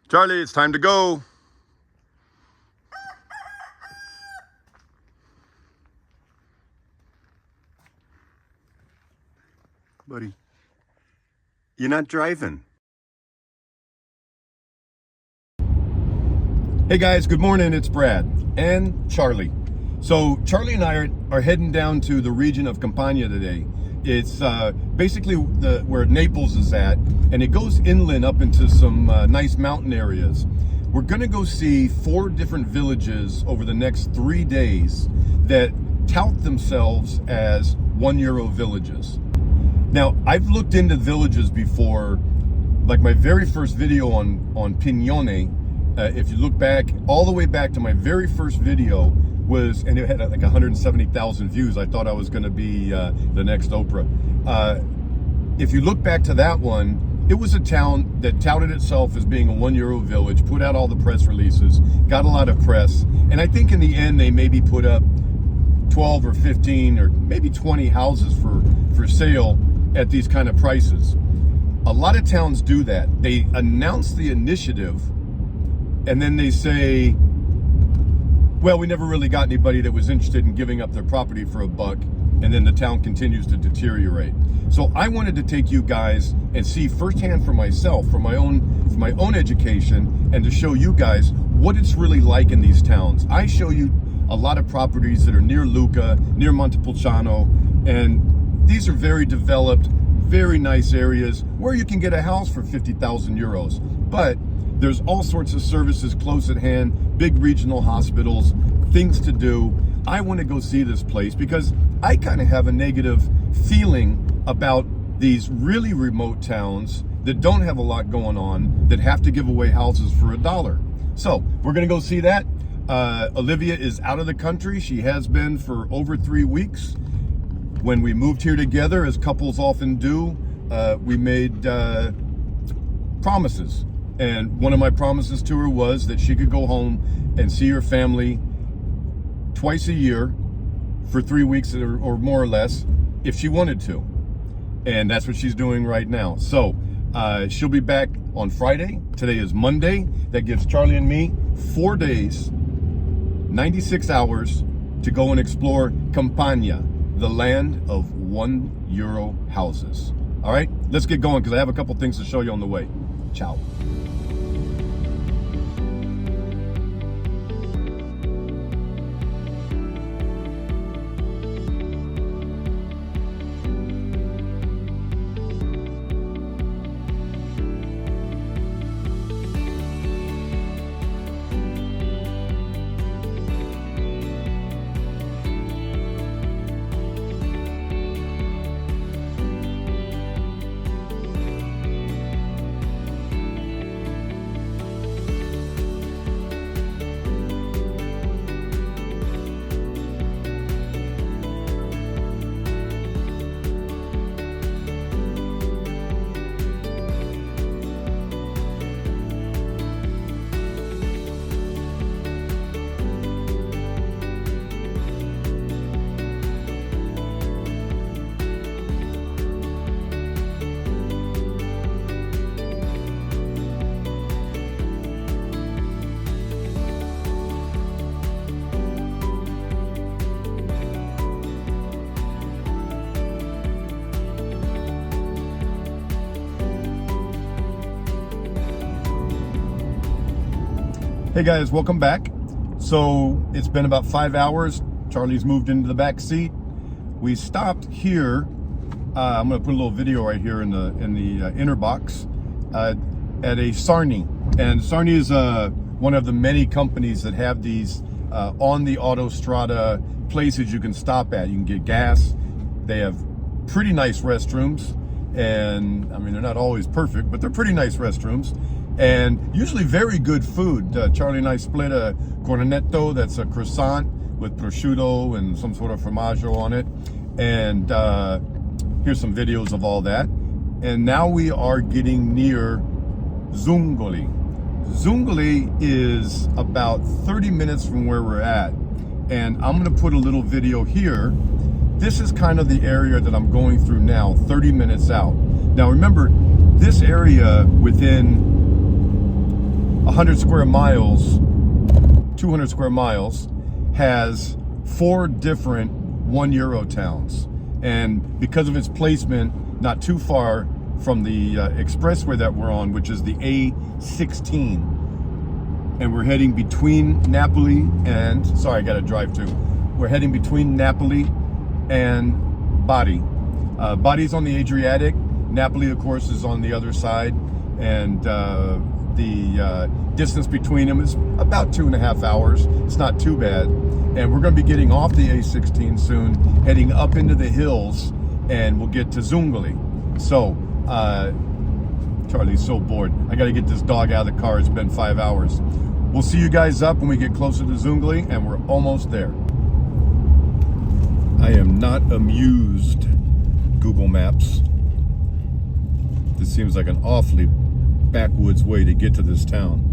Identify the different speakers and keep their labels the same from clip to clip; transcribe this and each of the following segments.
Speaker 1: Charlie, it's time to go. Buddy, you're not driving. Hey guys, good morning. It's Brad and Charlie. So Charlie and I are heading down to the region of Campania today. It's basically where Naples is at, and it goes inland up into some nice mountain areas. We're gonna go see 4 different villages over the next 3 days that tout themselves as €1 villages. Now, I've looked into villages before, like my very first video on Pignone. If you look back, all the way back to my very first video was, and it had like 170,000 views. I thought I was gonna be the next Oprah. If you look back to that one, it was a town that touted itself as being a €1 village, put out all the press releases, got a lot of press, and I think in the end they maybe put up 12 or 15 or maybe 20 houses for sale at these kind of prices. A lot of towns do that. They announce the initiative and then they say, well, we never really got anybody that was interested in giving up their property for $1, and then the town continues to deteriorate. So I wanted to take you guys and see firsthand for myself, for my own education, and to show you guys what it's really like in these towns. I show you a lot of properties that are near Lucca, near Montepulciano, and these are very developed, very nice areas where you can get a house for 50,000 euros. But there's all sorts of services close at hand, big regional hospitals, things to do. I want to go see this place because I kind of have a negative feeling about these really remote towns that don't have a lot going on, that have to give away houses for $1. So we're going to go see that. Olivia is out of the country. She has been for over 3 weeks. When we moved here together, as couples often do, we made promises. And one of my promises to her was that she could go home and see her family twice a year for 3 weeks or more or less if she wanted to. And that's what she's doing right now. So she'll be back on Friday. Today is Monday. That gives Charlie and me 4 days, 96 hours to go and explore Campania, the land of €1 houses. All right, let's get going because I have a couple things to show you on the way. Ciao. Hey guys, welcome back. So it's been about 5 hours. Charlie's moved into the back seat. We stopped here. I'm going to put a little video right here in the inner box at a Sarni. And Sarni is one of the many companies that have these on the autostrada places you can stop at. You can get gas. They have pretty nice restrooms, and I mean they're not always perfect, but they're pretty nice restrooms. And usually very good food. Charlie and I split a cornetto, that's a croissant with prosciutto and some sort of formaggio on it. And here's some videos of all that. And now we are getting near Zungoli. Zungoli is about 30 minutes from where we're at. And I'm gonna put a little video here. This is kind of the area that I'm going through now, 30 minutes out. Now remember, this area within 100 square miles, 200 square miles, has 4 different €1 towns. And because of its placement, not too far from the expressway that we're on, which is the A16, and we're heading between Napoli and, sorry, I gotta drive too. We're heading between Napoli and Bari. Bari's on the Adriatic. Napoli, of course, is on the other side. And the distance between them is about 2.5 hours. It's not too bad. And we're gonna be getting off the A16 soon, heading up into the hills, and we'll get to Zungoli. So, Charlie's so bored. I gotta get this dog out of the car. It's been 5 hours. We'll see you guys up when we get closer to Zungoli, and we're almost there. I am not amused, Google Maps. This seems like an awfully backwoods way to get to this town.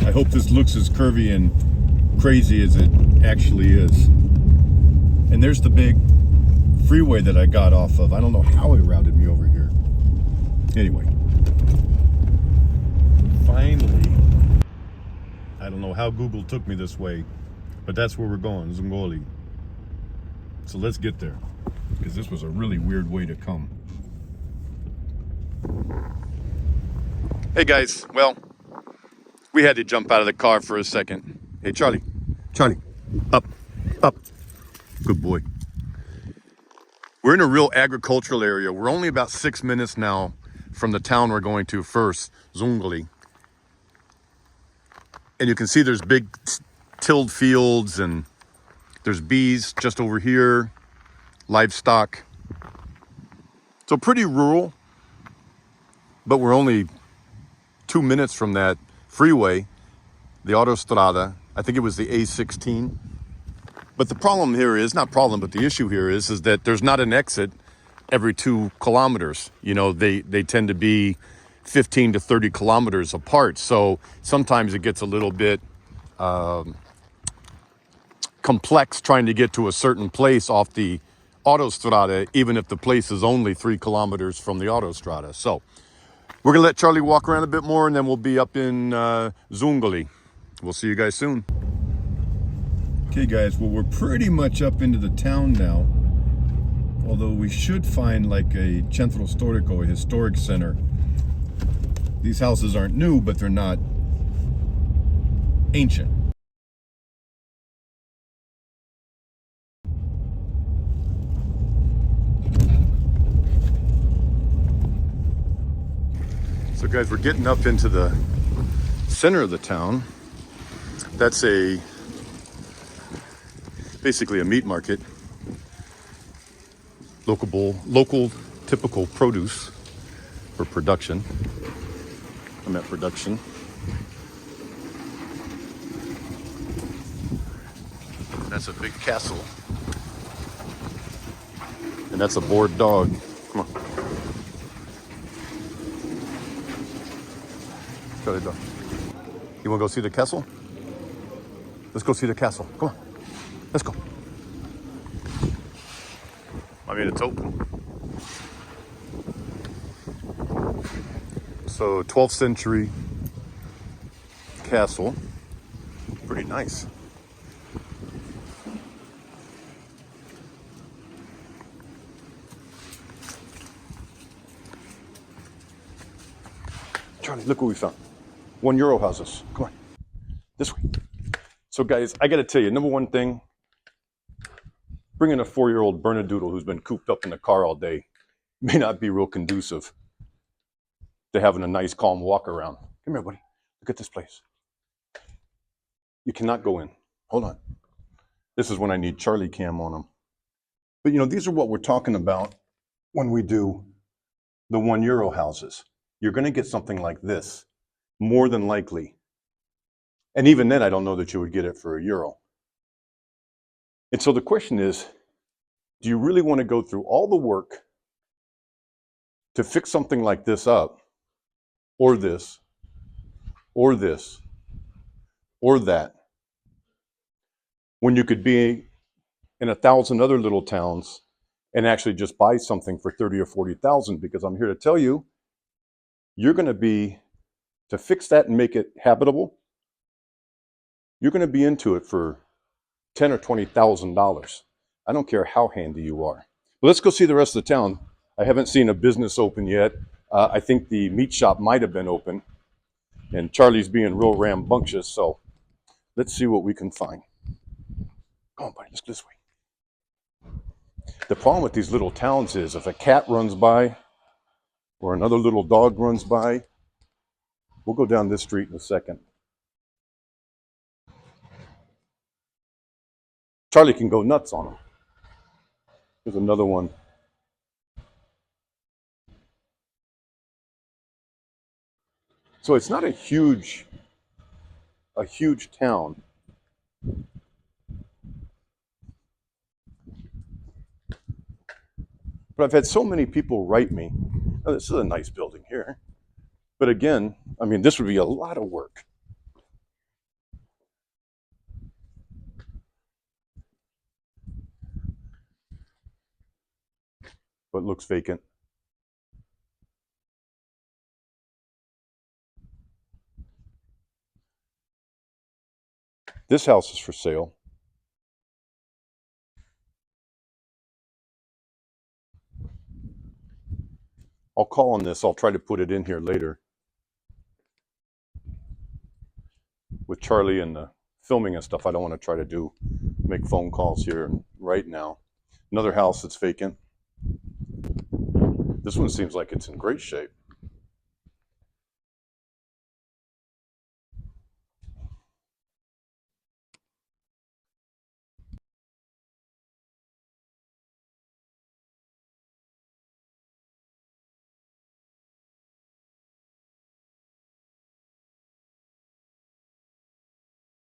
Speaker 1: I hope this looks as curvy and crazy as it actually is. And there's the big freeway that I got off of. I don't know how it routed me over here. Anyway, finally, I don't know how Google took me this way, but that's where we're going, Zungoli. So let's get there, because this was a really weird way to come. Hey guys, well, we had to jump out of the car for a second. Hey Charlie, up, good boy. We're in a real agricultural area. We're only about 6 minutes now from the town we're going to first, Zungoli. And you can see there's big tilled fields, and there's bees just over here, livestock. So pretty rural, but we're only 2 minutes from that freeway, the autostrada. I think it was the A16. But the problem here is, not problem, but the issue here is that there's not an exit every 2 kilometers. You know, they tend to be 15 to 30 kilometers apart. So sometimes it gets a little bit complex trying to get to a certain place off the autostrada, even if the place is only 3 kilometers from the autostrada. So we're gonna let Charlie walk around a bit more, and then we'll be up in Zungoli. We'll see you guys soon. Okay guys, well, we're pretty much up into the town now, although we should find like a centro storico, a historic center. These houses aren't new, but they're not ancient. So guys, we're getting up into the center of the town. That's basically a meat market. Local typical produce for production. I'm at production. That's a big castle. And that's a bored dog. Come on. Go ahead, dog. You want to go see the castle? Let's go see the castle. Come on. Let's go. I mean, it's open. So 12th century castle. Pretty nice. Charlie, look what we found. €1 houses. Come on. This way. So guys, I got to tell you, number one thing, bringing a 4-year-old Bernedoodle who's been cooped up in the car all day may not be real conducive to having a nice, calm walk around. Come here, buddy. Look at this place. You cannot go in. Hold on. This is when I need Charlie cam on them. But you know, these are what we're talking about when we do the €1 houses. You're going to get something like this, more than likely. And even then, I don't know that you would get it for €1. And so the question is, do you really want to go through all the work to fix something like this up, or this, or this, or that, when you could be in 1,000 other little towns and actually just buy something for 30 or 40,000, because I'm here to tell you, you're going to be, to fix that and make it habitable, you're going to be into it for $10,000 or $20,000. I don't care how handy you are. But let's go see the rest of the town. I haven't seen a business open yet. I think the meat shop might have been open, and Charlie's being real rambunctious, so let's see what we can find. Come on, buddy, let's go this way. The problem with these little towns is if a cat runs by or another little dog runs by, we'll go down this street in a second. Charlie can go nuts on them. There's another one. So it's not a huge town. But I've had so many people write me, oh, this is a nice building here. But again, I mean, this would be a lot of work. But looks vacant. This house is for sale. I'll call on this. I'll try to put it in here later with Charlie and the filming and stuff. I don't want to try to make phone calls here right now. Another house that's vacant. This one seems like it's in great shape.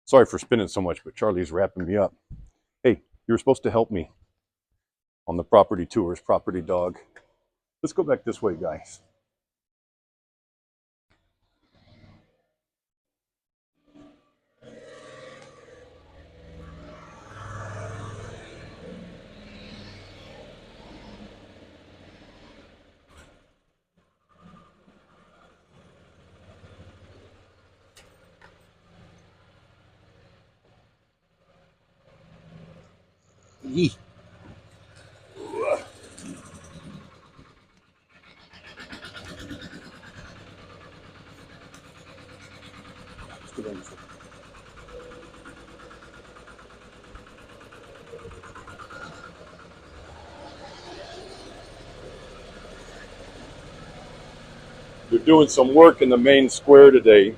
Speaker 1: Sorry for spinning so much, but Charlie's wrapping me up. Hey, you were supposed to help me on the property tours, property dog. Let's go back this way, guys. Yee. Let's go down this way. They're doing some work in the main square today.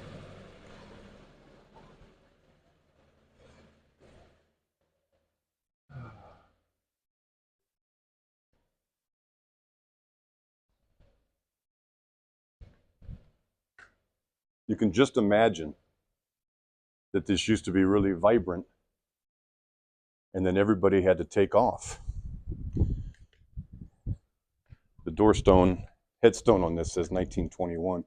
Speaker 1: You can just imagine that this used to be really vibrant, and then everybody had to take off. The headstone on this says 1921.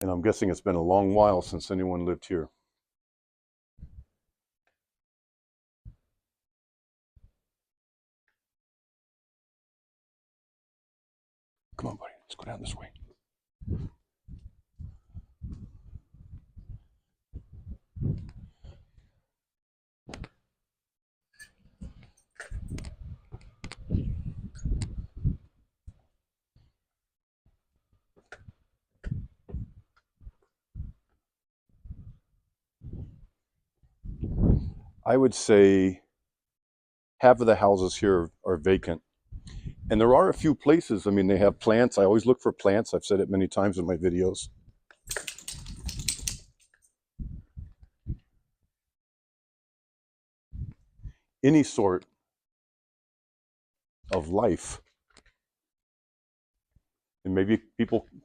Speaker 1: And I'm guessing it's been a long while since anyone lived here. Come on, buddy, let's go down this way. I would say half of the houses here are vacant. And there are a few places, I mean, they have plants. I always look for plants. I've said it many times in my videos. Any sort of life. And maybe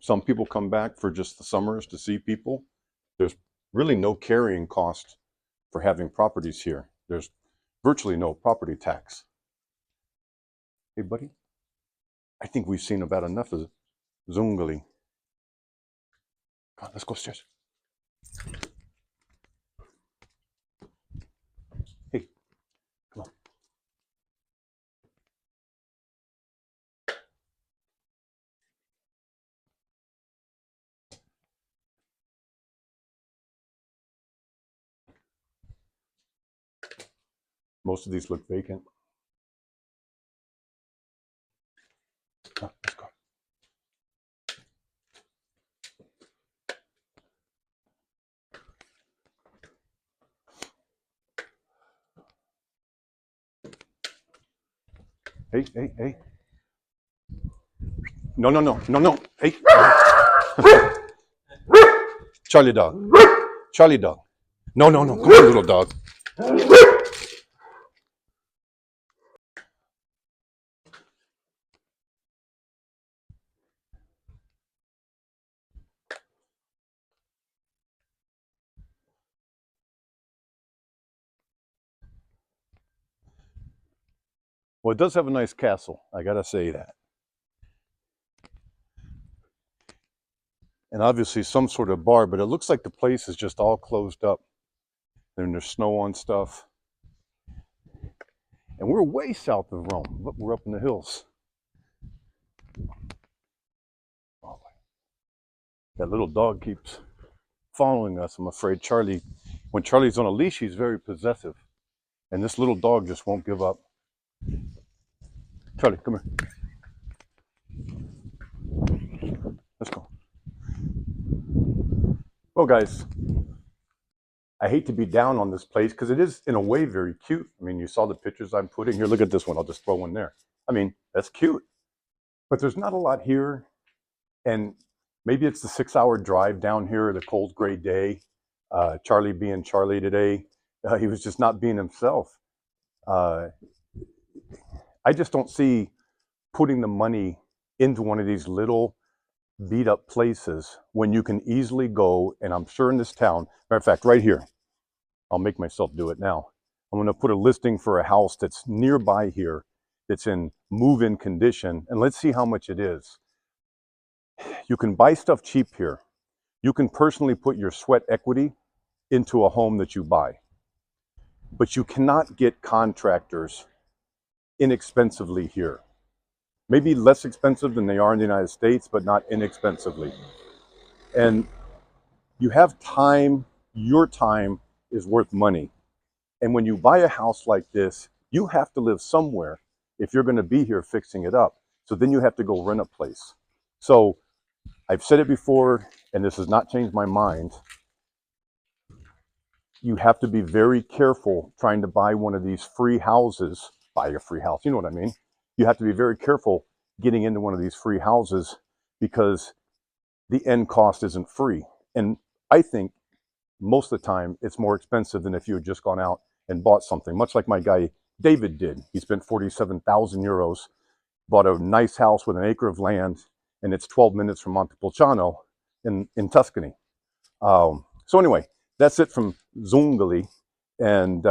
Speaker 1: some people come back for just the summers to see people. There's really no carrying cost for having properties here. There's virtually no property tax. Hey, buddy, I think we've seen about enough of Zungoli. Come on, let's go upstairs. Most of these look vacant. Oh, let's go. Hey, hey, hey. No, no, no, no, no. Hey. Charlie dog. Charlie dog. No, no, no. Come on, little dog. Well, it does have a nice castle. I gotta say that. And obviously some sort of bar, but it looks like the place is just all closed up. And there's snow on stuff. And we're way south of Rome. Look, we're up in the hills. Oh, that little dog keeps following us. I'm afraid Charlie, when Charlie's on a leash, he's very possessive. And this little dog just won't give up. Charlie, come here. Let's go. Well, guys, I hate to be down on this place because it is, in a way, very cute. I mean, you saw the pictures I'm putting here. Look at this one. I'll just throw one there. I mean, that's cute. But there's not a lot here. And maybe it's the 6-hour drive down here, the cold, gray day. Charlie being Charlie today. He was just not being himself. I just don't see putting the money into one of these little beat up places when you can easily go, and I'm sure in this town, matter of fact, right here, I'll make myself do it now. I'm going to put a listing for a house that's nearby here, that's in move-in condition, and let's see how much it is. You can buy stuff cheap here. You can personally put your sweat equity into a home that you buy, but you cannot get contractors inexpensively here. Maybe less expensive than they are in the United States, but not inexpensively. And you have time, your time is worth money. And when you buy a house like this, you have to live somewhere if you're going to be here fixing it up. So then you have to go rent a place. So I've said it before, and this has not changed my mind. You have to be very careful trying to buy one of these free houses. Buy a free house, you know what I mean? You have to be very careful getting into one of these free houses because the end cost isn't free. And I think most of the time it's more expensive than if you had just gone out and bought something, much like my guy David did. He spent 47,000 euros, bought a nice house with an acre of land, and it's 12 minutes from Montepulciano in Tuscany. So anyway, that's it from Zungoli, and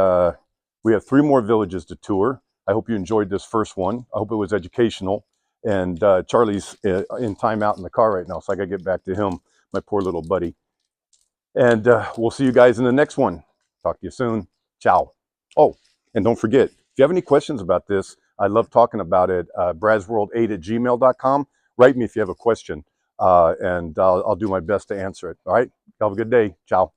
Speaker 1: we have 3 more villages to tour. I hope you enjoyed this first one. I hope it was educational. And Charlie's in timeout in the car right now, so I gotta get back to him, my poor little buddy. And we'll see you guys in the next one. Talk to you soon. Ciao. Oh, and don't forget, if you have any questions about this, I love talking about it. BradsWorld.It@gmail.com. Write me if you have a question, and I'll do my best to answer it. All right? Have a good day. Ciao.